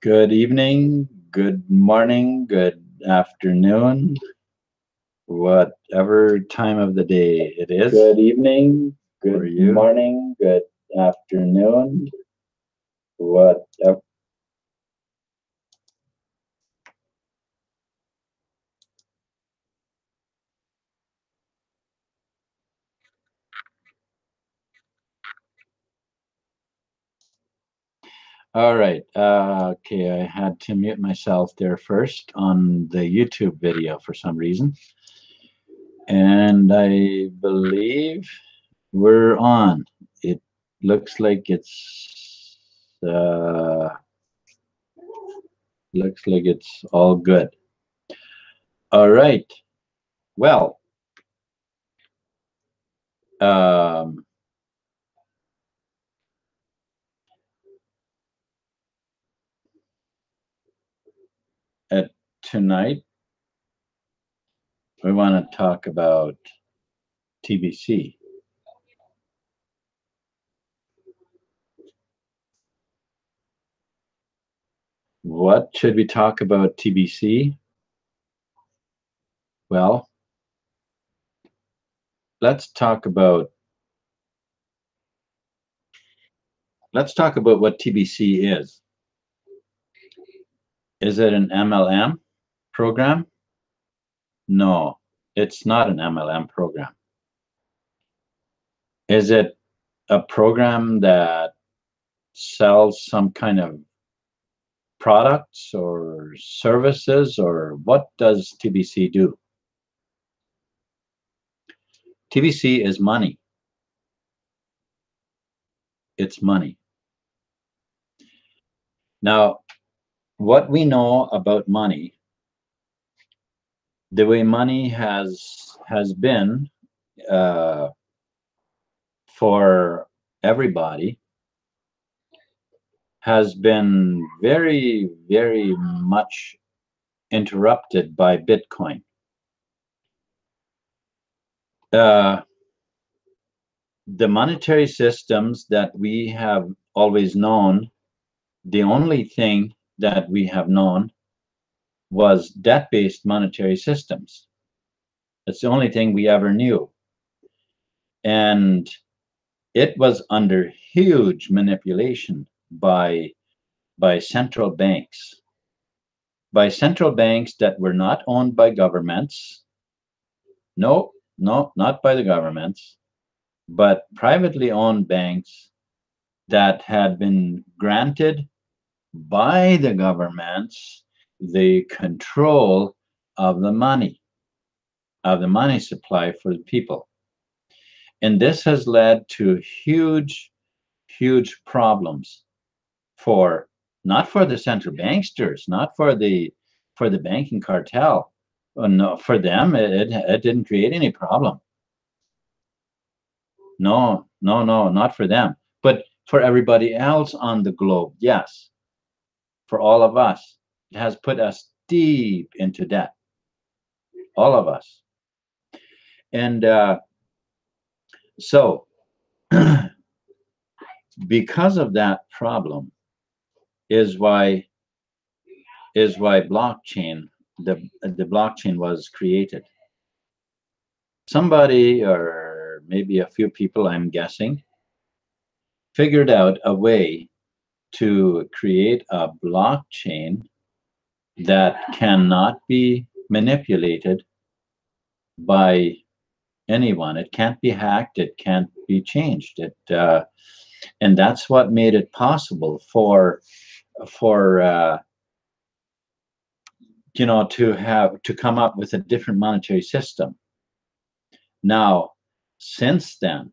Good evening, good morning, good afternoon, whatever time of the day it is. Good evening, For good you. morning, good afternoon, whatever. All right. Okay, I had to mute myself there first on the YouTube video for some reason. And I believe we're on. It looks like it's all good. All right. Well, um, tonight we want to talk about TBC. What should we talk about TBC? Well, let's talk about what TBC is. Is it an MLM program? No, it's not an MLM program. Is it a program that sells some kind of products or services, or what does TBC do? TBC is money. It's money. Now, what we know about money, the way money has been uh, for everybody, has been very, very much interrupted by Bitcoin. Uh, the monetary systems that we have always known, the only thing that we have known was debt-based monetary systems. That's the only thing we ever knew. And it was under huge manipulation by central banks, that were not owned by governments. No, not by the governments, but privately owned banks that had been granted by the governments the control of the money supply for the people. And this has led to huge, huge problems for, not for the central banksters, not for the banking cartel. No, for them, it didn't create any problem. No, not for them. But for everybody else on the globe, yes. For all of us, it has put us deep into debt. All of us. And so, because of that problem, is why blockchain, the blockchain was created. Somebody, or maybe a few people, I'm guessing, figured out a way to create a blockchain that cannot be manipulated by anyone. It can't be hacked. It can't be changed. And that's what made it possible for to come up with a different monetary system. Now, since then,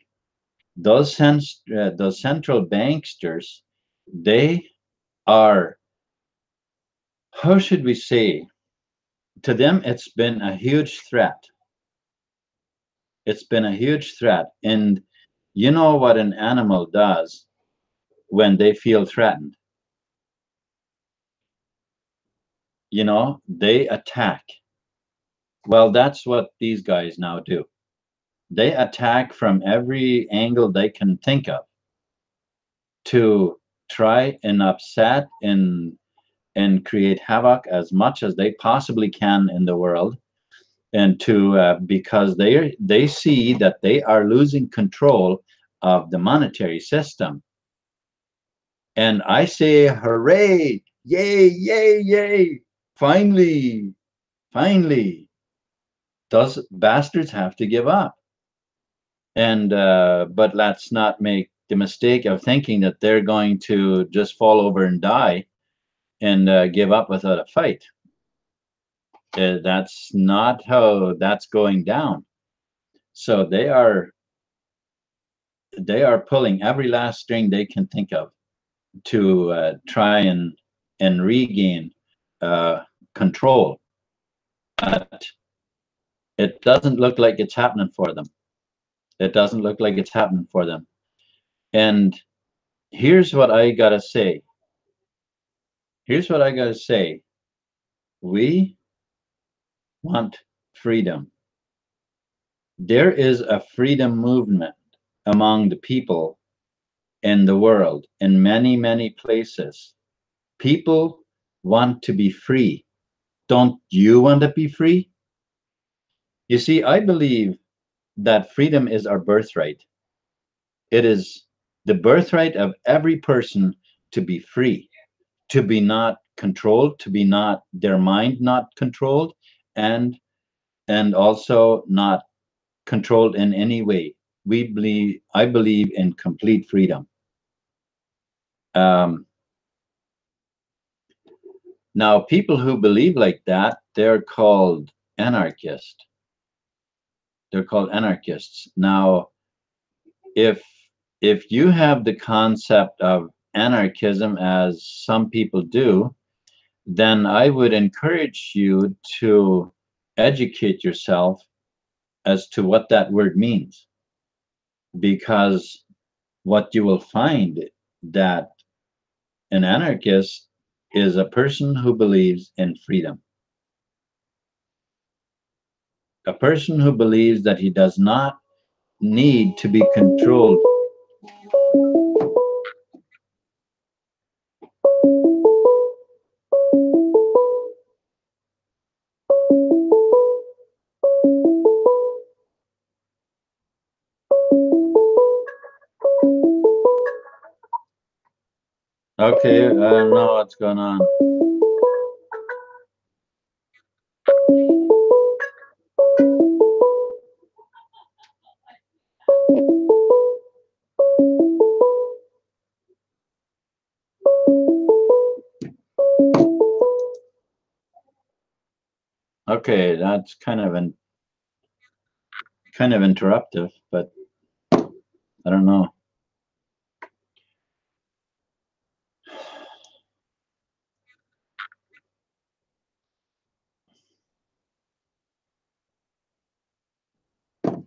those central banksters, they are, how should we say, to them it's been a huge threat. It's been a huge threat. And you know what an animal does when they feel threatened? They attack. Well, that's what these guys now do. They attack from every angle they can think of to try and upset and and create havoc as much as they possibly can in the world, and to because they see that they are losing control of the monetary system. And I say, hooray, yay, yay, yay, finally, finally, those bastards have to give up. And but let's not make the mistake of thinking that they're going to just fall over and die and give up without a fight. That's not how that's going down. So they are pulling every last string they can think of to try and regain control. But it doesn't look like it's happening for them. It doesn't look like it's happening for them. And here's what I gotta say. Here's what I gotta say. We want freedom. There is a freedom movement among the people in the world, in many, many places. People want to be free. Don't you want to be free? You see, I believe that freedom is our birthright. It is the birthright of every person to be free, to be not controlled, to be not their mind not controlled, and also not controlled in any way. I believe in complete freedom. Now, people who believe like that, they're called anarchists. They're called anarchists. Now, if you have the concept of anarchism, as some people do, then I would encourage you to educate yourself as to what that word means, because what you will find that an anarchist is a person who believes in freedom. A person who believes that he does not need to be controlled. Okay, I don't know what's going on. Okay, that's kind of interruptive, but I don't know.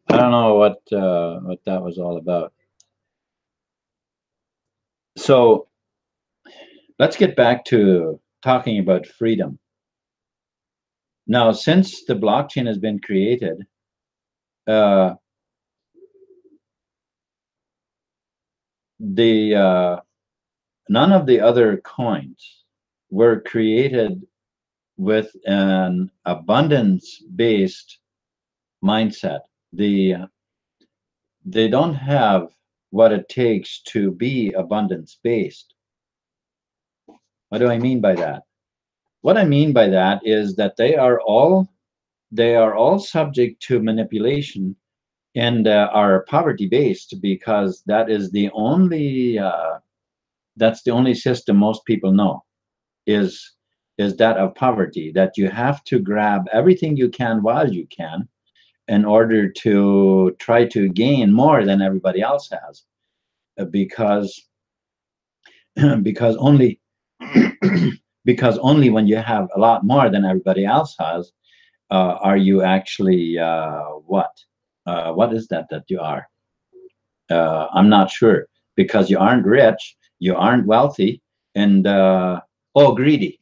I don't know what that was all about. So let's get back to talking about freedom. Now, since the blockchain has been created, the none of the other coins were created with an abundance-based mindset. They don't have what it takes to be abundance-based. What do I mean by that? What I mean by that is that they are all subject to manipulation and are poverty-based, because that is the only system most people know is that of poverty, that you have to grab everything you can while you can in order to try to gain more than everybody else has, because only because only when you have a lot more than everybody else has are you actually what is that you are? I'm not sure, because you aren't rich, you aren't wealthy, and greedy.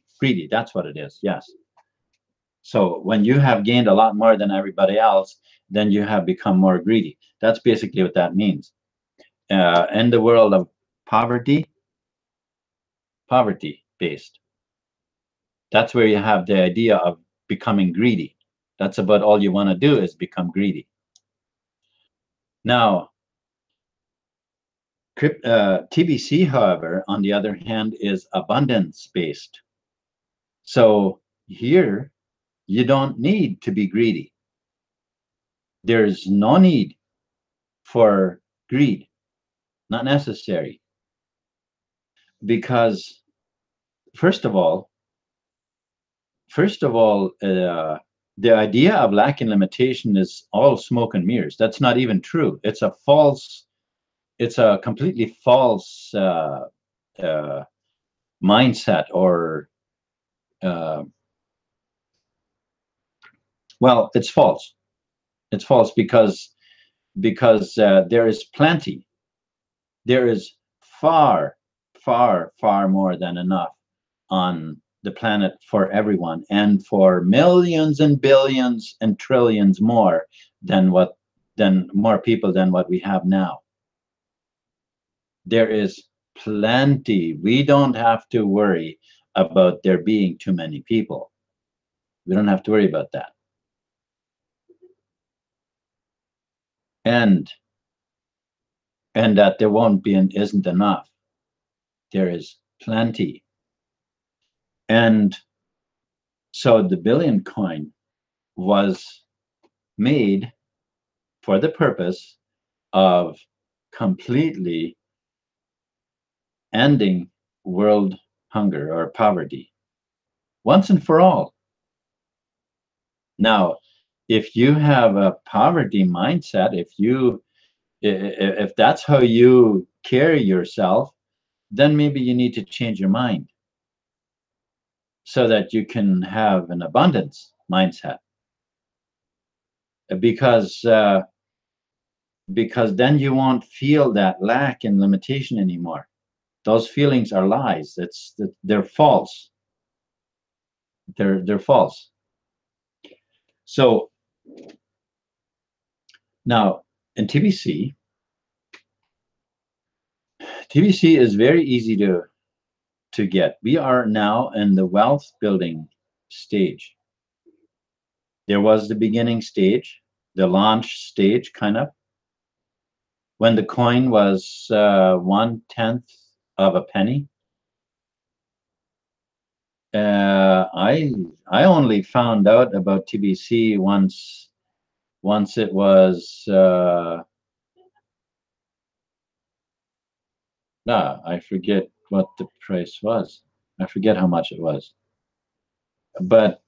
That's what it is. Yes. So when you have gained a lot more than everybody else, then you have become more greedy. That's basically what that means. In the world of poverty based, That's where you have the idea of becoming greedy. That's about all you want to do, is become greedy. Now, TBC, however, on the other hand, is abundance-based. So here, you don't need to be greedy. There's no need for greed, not necessary. Because first of all, the idea of lack and limitation is all smoke and mirrors. That's not even true. It's a completely false uh, mindset, or uh, well, it's false. It's false because there is plenty. There is far, far, far more than enough on the planet for everyone, and for millions and billions and trillions more than more people than what we have now. There is plenty. We don't have to worry about there being too many people. We don't have to worry about that. And that there won't be and isn't enough. There is plenty. And so the billion coin was made for the purpose of completely ending world hunger or poverty once and for all. Now, if you have a poverty mindset, if that's how you carry yourself, then maybe you need to change your mind so that you can have an abundance mindset. Because then you won't feel that lack and limitation anymore. Those feelings are lies. They're false. They're false. So now in TBC is very easy to get. We are now in the wealth building stage. There was the beginning stage, the launch stage, kind of, when the coin was 1/10 of a penny. I only found out about TBC once it was I forget what the price was. I forget how much it was, but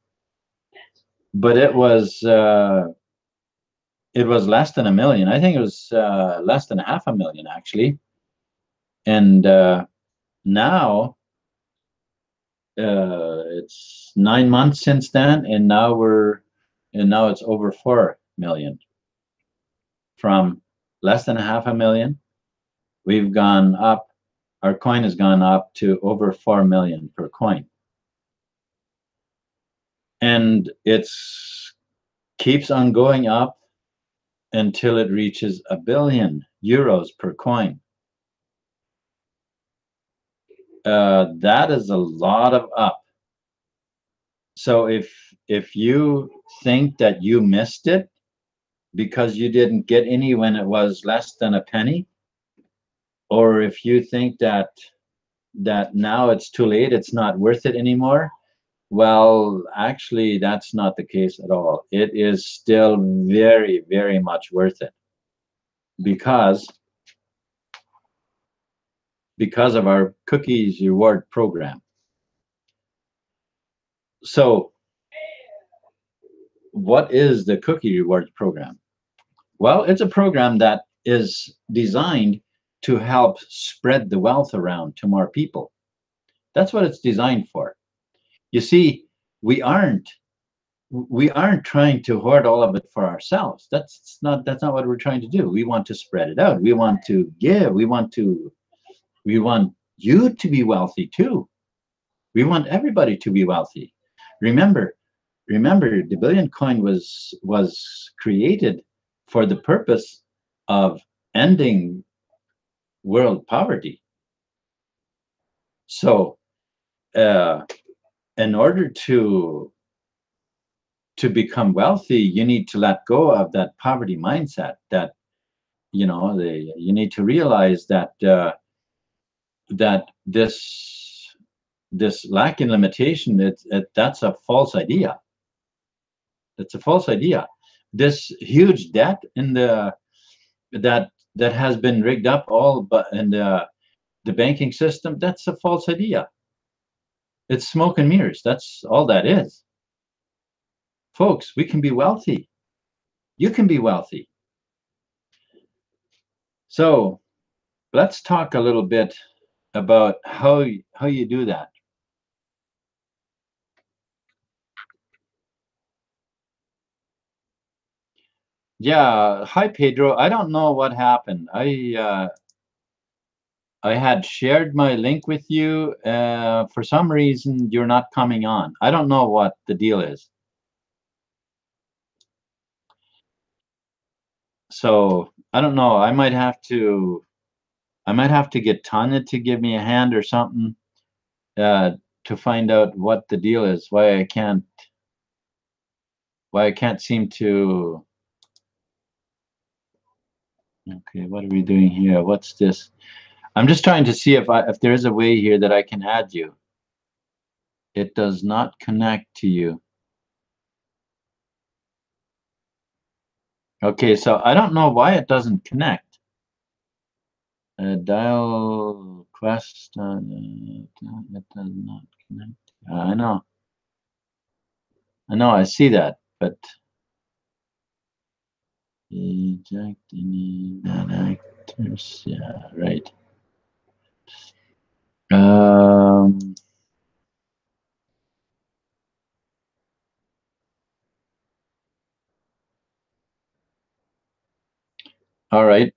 it was less than $1 million. I think it was less than $500,000 actually. And now it's 9 months since then, and now it's over 4 million. From less than $500,000, we've gone up. Our coin has gone up to over 4 million per coin, and it's keeps on going up until it reaches €1 billion per coin. That is a lot of up. So if you think that you missed it because you didn't get any when it was less than a penny, or if you think that now it's too late, it's not worth it anymore, well, actually, that's not the case at all. It is still very, very much worth it, because of our cookies reward program. So what is the cookie rewards program? Well, it's a program that is designed to help spread the wealth around to more people. That's what it's designed for. You see, we aren't trying to hoard all of it for ourselves. That's not what we're trying to do. We want to spread it out. We want to give. We want you to be wealthy too. We want everybody to be wealthy. Remember, the billion coin was created for the purpose of ending world poverty. So in order to become wealthy, you need to let go of that poverty mindset. That you know, you need to realize that that this lack in limitation, that's a false idea. That's a false idea. This huge debt in the that has been rigged up all but in the banking system, that's a false idea. It's smoke and mirrors. That's all that is. Folks, we can be wealthy. You can be wealthy. So let's talk a little bit about how you do that. Yeah, hi Pedro. I don't know what happened. I had shared my link with you. For some reason, you're not coming on. I don't know what the deal is. So I don't know. I might have to get Tanya to give me a hand or something to find out what the deal is. Why I can't seem to. Okay, what are we doing here? What's this? I'm just trying to see if there is a way here that I can add you. It does not connect to you. Okay, so I don't know why it doesn't connect. Dial quest. It does not connect. I know. I see that, but eject any bad actors. Yeah, right. All right.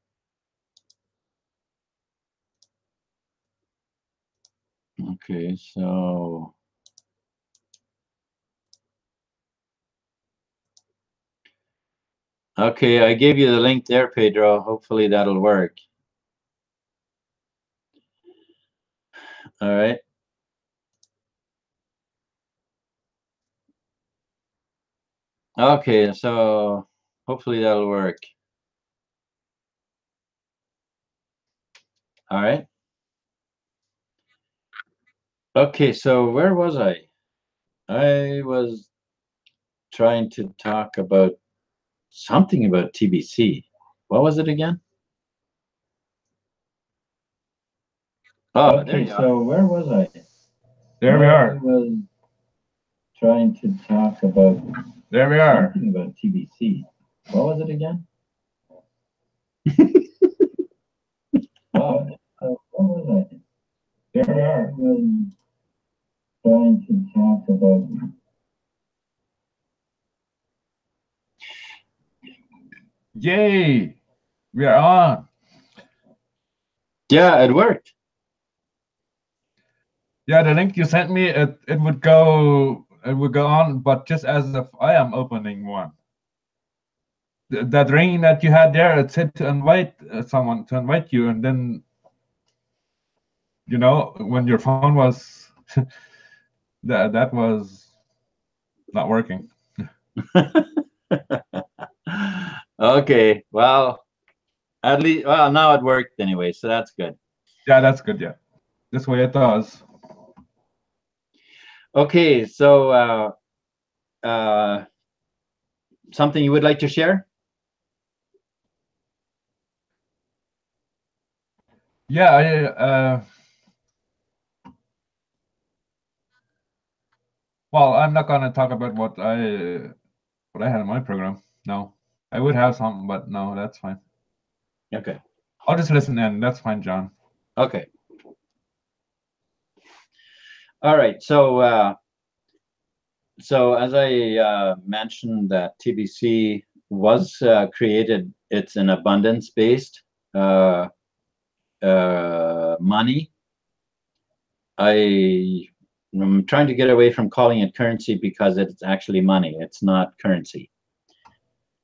Okay, so okay, I gave you the link there, Pedro. Hopefully that'll work. All right. Okay, so hopefully that'll work. All right. Okay, so where was I? I was trying to talk about something about TBC. What was it again? Oh, okay, so where was I? There we are. I was trying to talk about There we are. something about TBC. What was it again? Oh, what was I? There we are. I was trying to talk about. Yay! We are on. Yeah, it worked. Yeah, the link you sent me, it would go on, but just as if I am opening one. That ring that you had there, it said to invite someone, to invite you, and then, you know, when your phone was that was not working. Okay, well, at least, well, now it worked anyway, so that's good. Yeah, that's good. Yeah, this way it does. Okay, so something you would like to share? Yeah, well, I'm not gonna talk about what I had in my program. No, I would have something, but no, that's fine. Okay. I'll just listen in. That's fine, John. Okay. All right. So as I mentioned, that TBC was created. It's an abundance-based money. I'm trying to get away from calling it currency because it's actually money. It's not currency.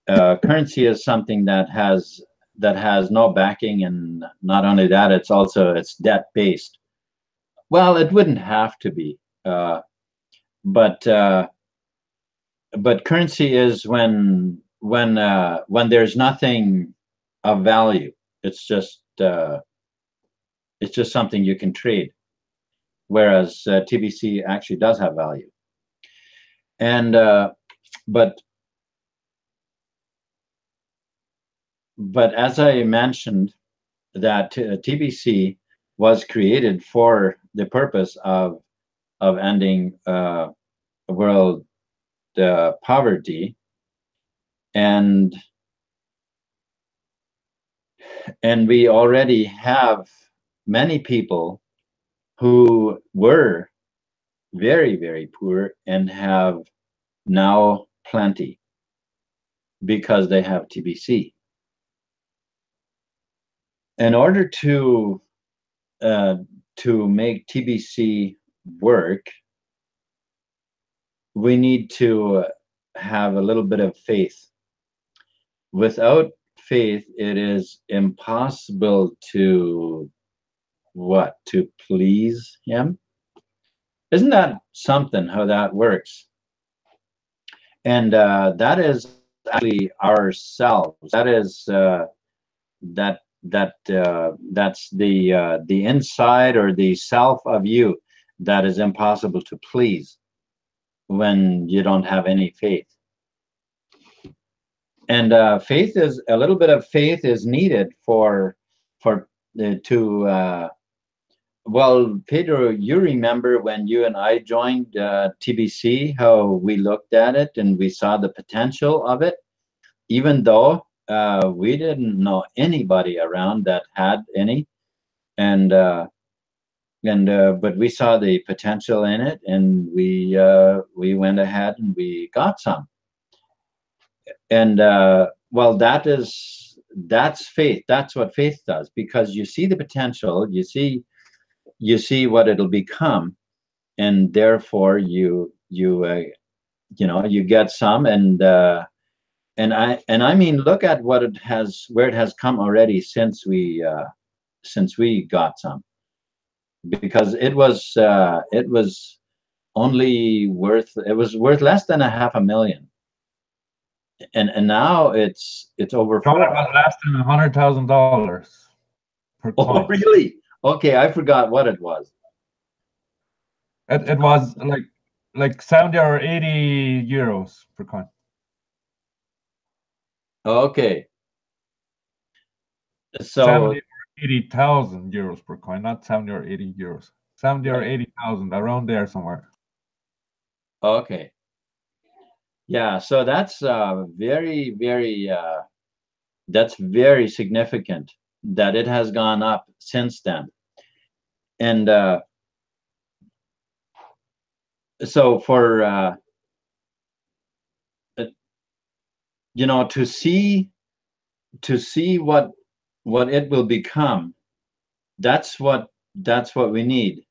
Currency is something that has no backing, and not only that, it's debt based. Well, it wouldn't have to be. currency is when there's nothing of value. It's just something you can trade, whereas TBC actually does have value. And but as I mentioned, that TBC was created for the purpose of ending world poverty, and we already have many people who were very, very poor and have now plenty because they have TBC. In order to make TBC work, we need to have a little bit of faith. Without faith, it is impossible to please him. Isn't that something, how that works? And that is actually ourselves. That is that's the inside or the self of you that is impossible to please when you don't have any faith. And faith is a little bit of faith is needed well, Pedro, you remember when you and I joined TBC, how we looked at it and we saw the potential of it, even though we didn't know anybody around that had any, but we saw the potential in it, and we went ahead and we got some. And well, that's faith. That's what faith does, because you see the potential, you see what it'll become, and therefore you get some. And I mean, look at where it has come already since we got some, because it was only worth less than $500,000, and now it's over. It was less than $100,000 per coin. Oh, really? Okay, I forgot what it was. It was like 70 or 80 euros per coin. Okay. So 70 or 80,000 euros per coin, not 70 or 80 euros. 70 or 80,000, around there somewhere. Okay. Yeah, so that's very, very that's very significant that it has gone up since then. And so for to see what it will become, that's what we need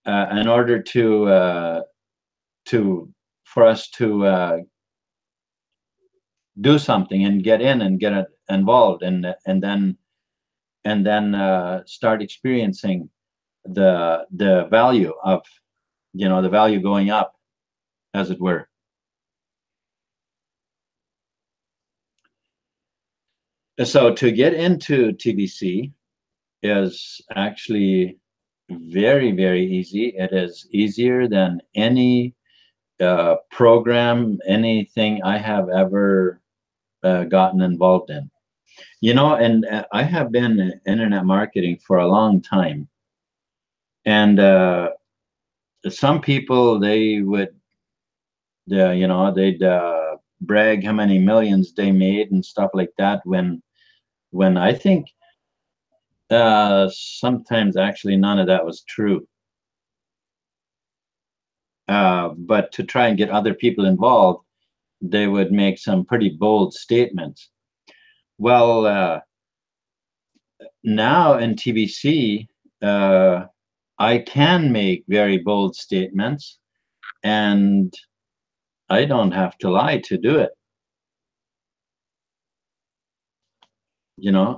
in order for us to do something and get in and get involved, and then start experiencing the value of the value going up, as it were. So to get into TBC is actually very, very easy. It is easier than any program, anything I have ever gotten involved in. And I have been in internet marketing for a long time. And some people, they would, they'd brag how many millions they made and stuff like that, when I think sometimes actually none of that was true. But to try and get other people involved, they would make some pretty bold statements. Well, now in TBC, I can make very bold statements, and I don't have to lie to do it.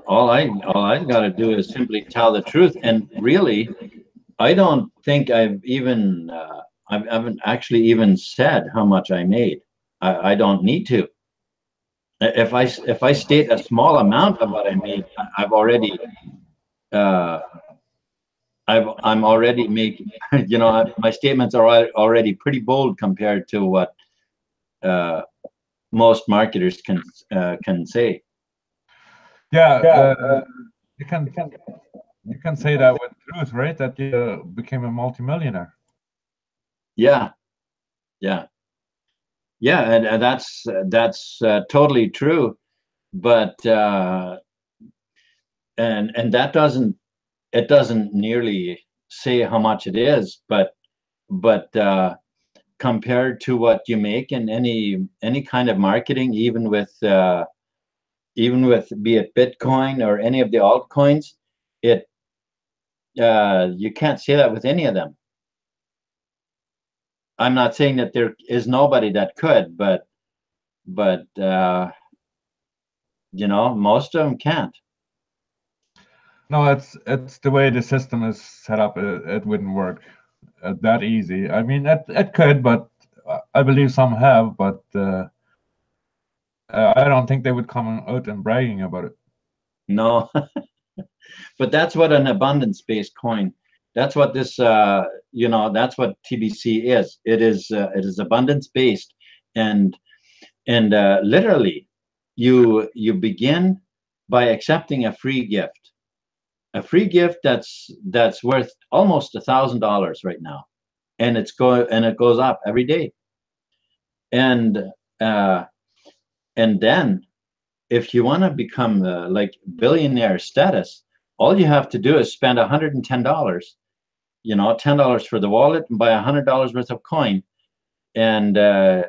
All I've got to do is simply tell the truth. And really, I don't think I've even I haven't actually even said how much I made. I don't need to. If I state a small amount of what I made, I've already I'm already making, you know, my statements are already pretty bold compared to what most marketers can say. Yeah, you can say that with truth, right? That you became a multimillionaire. Yeah, yeah, yeah, and that's totally true. But and that doesn't nearly say how much it is, but compared to what you make in any kind of marketing, even with be it Bitcoin or any of the altcoins, it you can't say that with any of them. I'm not saying that there is nobody that could, but you know, most of them can't. No, it's the way the system is set up. It wouldn't work that easy. I mean, it could, but I believe some have, but I don't think they would come out and bragging about it. No, but that's what an abundance-based coin. That's what this, you know, that's what TBC is. It is abundance-based, and literally, you begin by accepting a free gift. A free gift that's worth almost $1,000 right now, and it goes up every day. And then if you want to become like billionaire status, all you have to do is spend $110. You know, $10 for the wallet and buy $100 worth of coin, and then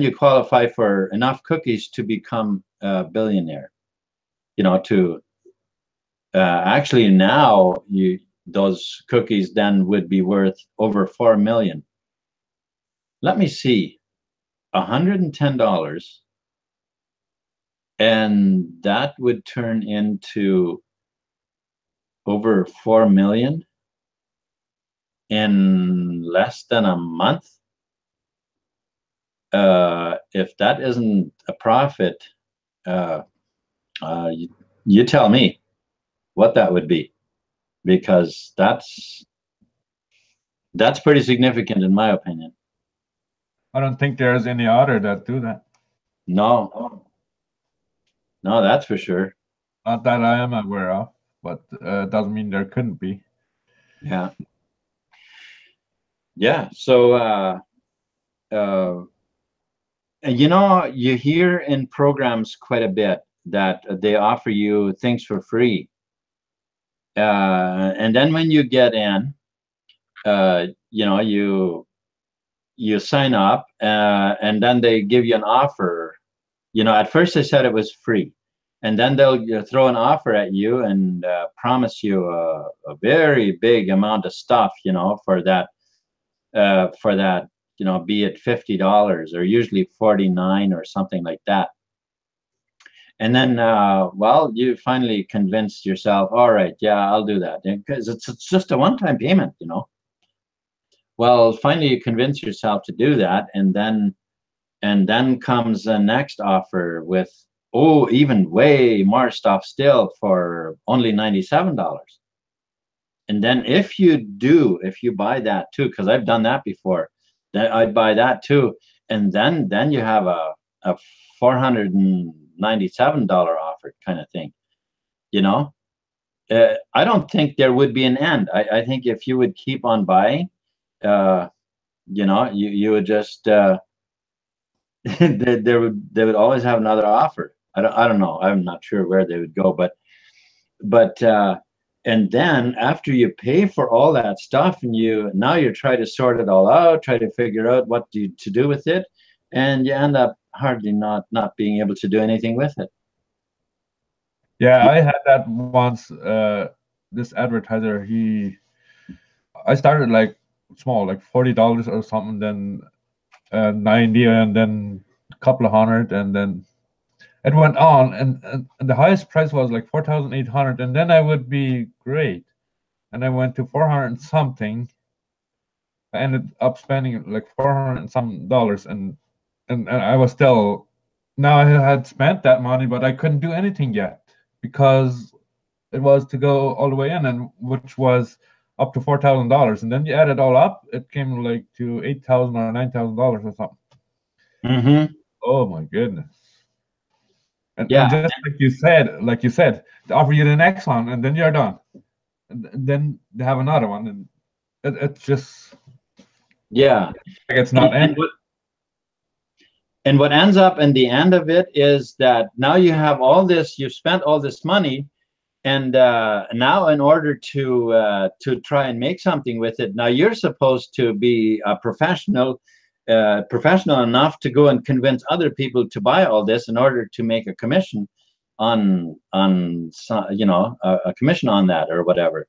you qualify for enough cookies to become a billionaire. You know, to actually now those cookies then would be worth over 4 million. Let me see, $110, and that would turn into over 4 million in less than a month. If that isn't a profit, you tell me what that would be, because that's pretty significant in my opinion. I don't think there's any other that do that. No, that's for sure. Not that I am aware of, but doesn't mean there couldn't be. Yeah. So you know, you hear in programs quite a bit that they offer you things for free, and then when you get in, you know, you sign up, and then they give you an offer. You know, at first they said it was free, and then they'll throw an offer at you and promise you a very big amount of stuff, you know, for that, you know, be it $50 or usually 49 or something like that. And then, well, you finally convinced yourself, all right, yeah, I'll do that, because it's just a one-time payment, you know. Well, finally you convince yourself to do that, and then comes the next offer with, oh, even way more stuff still for only $97. And then if you buy that too, because I've done that before, then I'd buy that too, and then you have a $497 offer kind of thing, you know. I don't think there would be an end. I think if you would keep on buying, you know, you would just they would always have another offer. I don't know. I'm not sure where they would go, but and then after you pay for all that stuff, and now you try to sort it all out, try to figure out what to do with it, and you end up hardly not being able to do anything with it. Yeah, I had that once. This advertiser, I started like small, like $40 or something, then 90, and then a couple of hundred, and then it went on, and the highest price was like 4,800, and then I would be great, and I went to 400 and something. I ended up spending like $400 and some, and I was still, now I had spent that money, but I couldn't do anything yet because it was to go all the way in, and which was up to $4,000, and then you add it all up, it came like to $8,000 or $9,000 or something. Mm-hmm. Oh my goodness! And Yeah. just like you said, they offer you the next one, and then you're done, and then they have another one, and it's just Yeah. like it's not ending. And what ends up in the end of it is that now you have all this, you've spent all this money, and now in order to try and make something with it, now you're supposed to be a professional enough to go and convince other people to buy all this in order to make a commission on you know, a commission on that or whatever,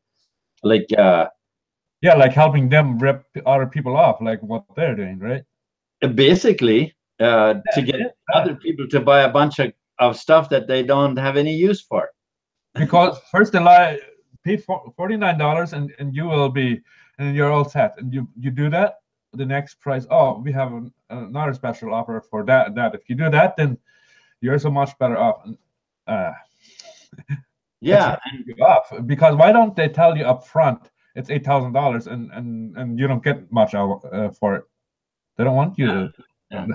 like yeah, like helping them rip other people off, like what they're doing, right? basically to get other people to buy a bunch of stuff that they don't have any use for. Because first they lie, pay $49 and you will be, and you're all set, and you do that, the next price, oh, we have another special offer for that. If you do that, then you're so much better off. Yeah. Off, because why don't they tell you up front it's $8,000 and you don't get much out for it? They don't want you. Yeah.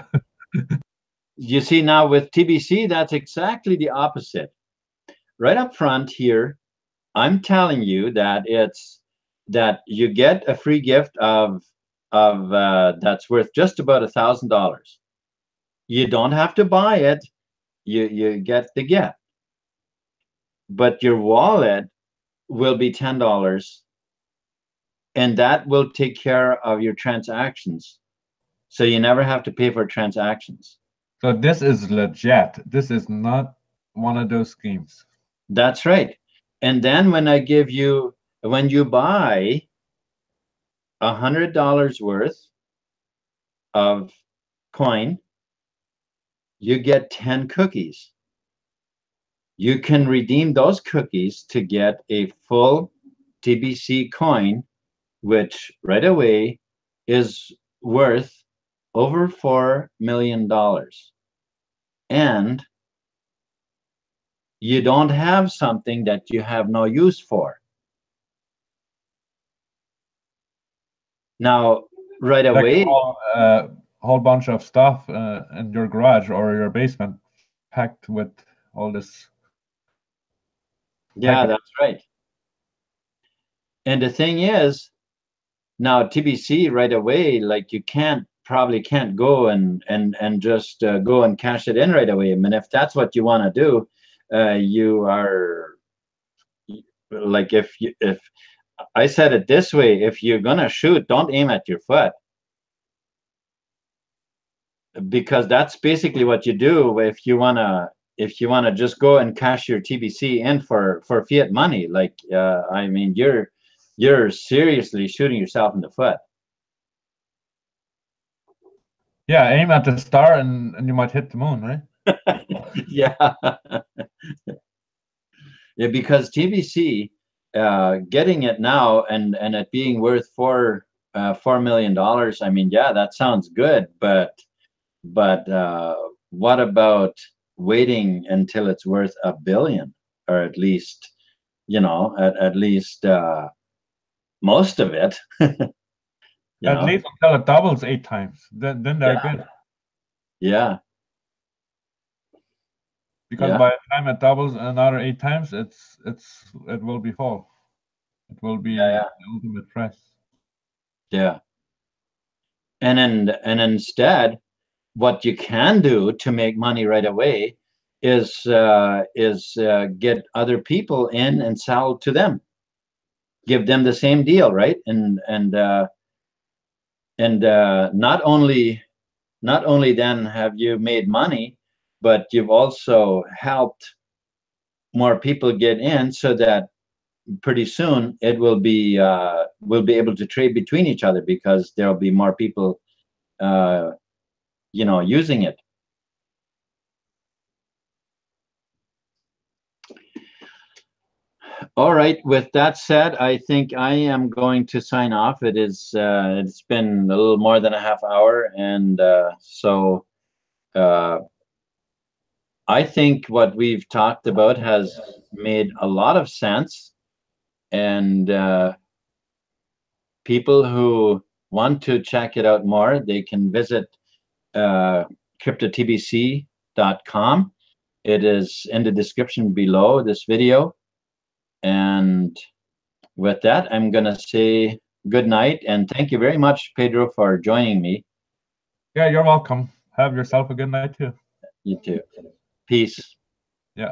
You see, now with TBC, that's exactly the opposite. Right up front here, I'm telling you that you get a free gift of that's worth just about $1,000. You don't have to buy it. You get the gift, but your wallet will be $10, and that will take care of your transactions. So you never have to pay for transactions. So this is legit. This is not one of those schemes. That's right. And then when you buy $100 worth of coin, you get 10 cookies. You can redeem those cookies to get a full TBC coin, which right away is worth over $4 million. And you don't have something that you have no use for. Now, right away, a whole bunch of stuff in your garage or your basement packed with all this. Yeah, that's right. And the thing is, now TBC right away, like you probably can't go and just go and cash it in right away. I mean, if that's what you want to do, you are like, if I said it this way, if you're gonna shoot, don't aim at your foot, because that's basically what you do if you wanna just go and cash your TBC in for fiat money. Like I mean, you're seriously shooting yourself in the foot. Yeah, aim at the star and you might hit the moon, right? Yeah. Yeah, because TBC, getting it now and it being worth $4 million, I mean, yeah, that sounds good, but what about waiting until it's worth $1 billion, or at least, you know, at least most of it. At least until it doubles 8 times, then they're good. Yeah. Because by the time it doubles another 8 times, it will be full. It will be the ultimate price. Yeah. And instead, what you can do to make money right away is get other people in and sell to them. Give them the same deal, right? And not only then have you made money, but you've also helped more people get in, so that pretty soon it will be we'll be able to trade between each other, because there'll be more people you know, using it. All right. With that said, I think I am going to sign off. It is. It's been a little more than a half hour, and so I think what we've talked about has made a lot of sense, and people who want to check it out more, they can visit Crypto-TBC.com. It is in the description below this video. And with that, I'm going to say good night. And thank you very much, Pedro, for joining me. Yeah, you're welcome. Have yourself a good night too. You too. Peace. Yeah.